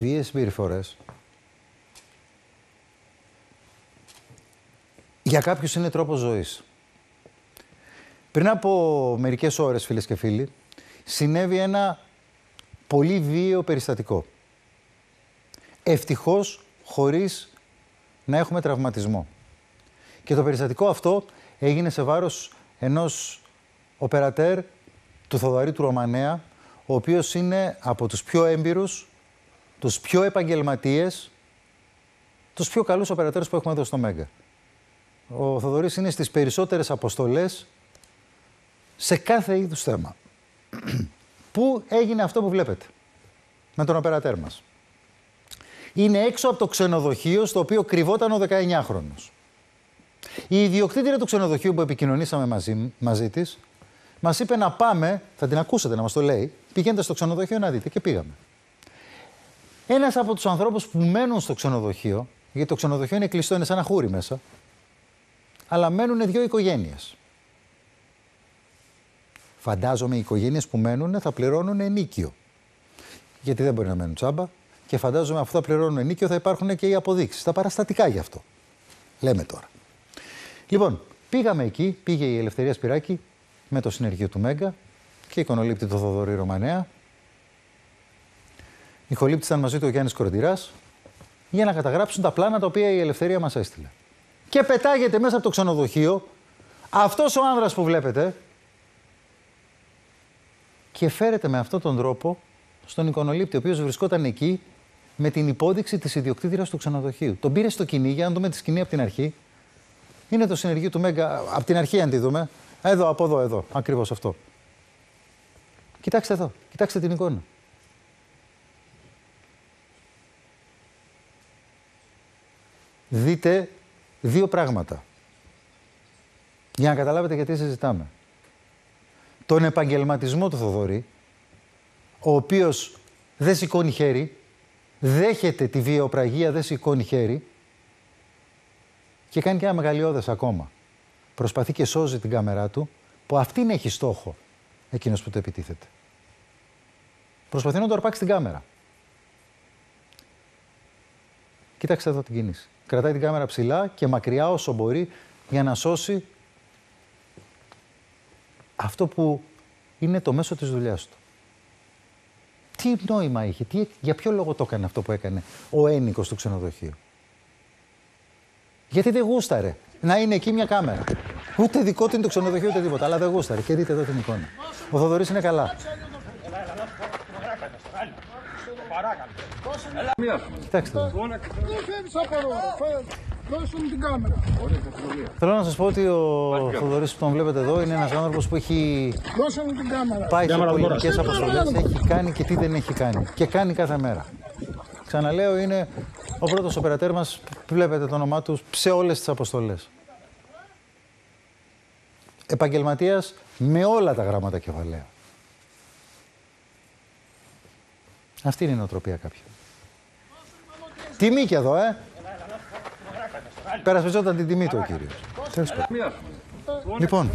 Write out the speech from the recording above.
βίαιες συμπεριφορές για κάποιους είναι τρόπος ζωής. Πριν από μερικές ώρες, φίλες και φίλοι, συνέβη ένα πολύ βίαιο περιστατικό. Ευτυχώς χωρίς να έχουμε τραυματισμό. Και το περιστατικό αυτό έγινε σε βάρος ενός οπερατέρ του Θοδωρή του Ρωμανέα, ο οποίος είναι από τους πιο έμπειρους, τους πιο επαγγελματίες, τους πιο καλούς οπερατέρους που έχουμε εδώ στο Μέγκα. Ο Θοδωρής είναι στις περισσότερες αποστολές σε κάθε είδους θέμα. Πού έγινε αυτό που βλέπετε με τον οπερατέρ μας? Είναι έξω από το ξενοδοχείο στο οποίο κρυβόταν ο 19χρονος. Η ιδιοκτήτρια του ξενοδοχείου που επικοινωνήσαμε μαζί της, μας είπε να πάμε, θα την ακούσετε να μας το λέει, πηγαίνετε στο ξενοδοχείο να δείτε, και πήγαμε. Ένας από τους ανθρώπους που μένουν στο ξενοδοχείο, γιατί το ξενοδοχείο είναι κλειστό, είναι σαν ένα χούρι μέσα, αλλά μένουν δύο οικογένειες. Φαντάζομαι οι οικογένειες που μένουν θα πληρώνουν ενίκιο. Γιατί δεν μπορεί να μένουν τσάμπα. Και φαντάζομαι αφού θα πληρώνουν ενίκιο θα υπάρχουν και οι αποδείξεις, τα παραστατικά γι' αυτό. Λέμε τώρα. Λοιπόν, πήγαμε εκεί, πήγε η Ελευθερία Σπυράκη με το συνεργείο του Μέγκα και η εικονολήπτη του Θοδωρή Ρωμανέα. Η ηχολήπτης ήταν μαζί του ο Γιάννης Κοροντηράς για να καταγράψουν τα πλάνα τα οποία η Ελευθερία μας έστειλε. Και πετάγεται μέσα από το ξενοδοχείο αυτός ο άνδρας που βλέπετε και φέρεται με αυτόν τον τρόπο στον εικονολήπτη, ο οποίος βρισκόταν εκεί με την υπόδειξη της ιδιοκτήτριας του ξενοδοχείου. Τον πήρε στο κυνήγι, για να δούμε τη σκηνή από την αρχή. Είναι το συνεργείο του Μέγκα, από την αρχή αν τη δούμε. Εδώ, από εδώ, εδώ, ακριβώς αυτό. Κοιτάξτε εδώ, κοιτάξτε την εικόνα. Δείτε δύο πράγματα. Για να καταλάβετε γιατί συζητάμε. Τον επαγγελματισμό του Θοδωρή, ο οποίος δεν σηκώνει χέρι, δέχεται τη βιαιοπραγία, δεν σηκώνει χέρι και κάνει και ένα μεγαλειώδες ακόμα. Προσπαθεί και σώζει την κάμερά του, που αυτήν έχει στόχο εκείνος που το επιτίθεται. Προσπαθεί να του αρπάξει την κάμερα. Κοίταξτε εδώ την κίνηση. Κρατάει την κάμερα ψηλά και μακριά όσο μπορεί για να σώσει αυτό που είναι το μέσο της δουλειάς του. Τι νόημα είχε, για ποιο λόγο το έκανε αυτό που έκανε ο ένοικος του ξενοδοχείου? Γιατί δεν γούσταρε να είναι εκεί μια κάμερα. Ούτε δικό του είναι το ξενοδοχείο ούτε τίποτα, αλλά δεν γούσταρε. Και δείτε εδώ την εικόνα. Ο Θοδωρής είναι καλά. Κοιτάξτε εδώ. Θέλω να σας πω ότι ο Θοδωρής που τον βλέπετε εδώ είναι ένας άνθρωπος που έχει πάει σε πολιτικές αποστολές, έχει κάνει και τι δεν έχει κάνει. Και κάνει κάθε μέρα. Ξαναλέω, είναι ο πρώτος οπερατέρ μας που βλέπετε το όνομά του σε όλες τις αποστολές. Επαγγελματίας με όλα τα γράμματα κεφαλαία. Αυτή είναι η νοοτροπία κάποιου. Τιμή και εδώ, Περασπιζόταν την τιμή του ο κύριος. Λοιπόν.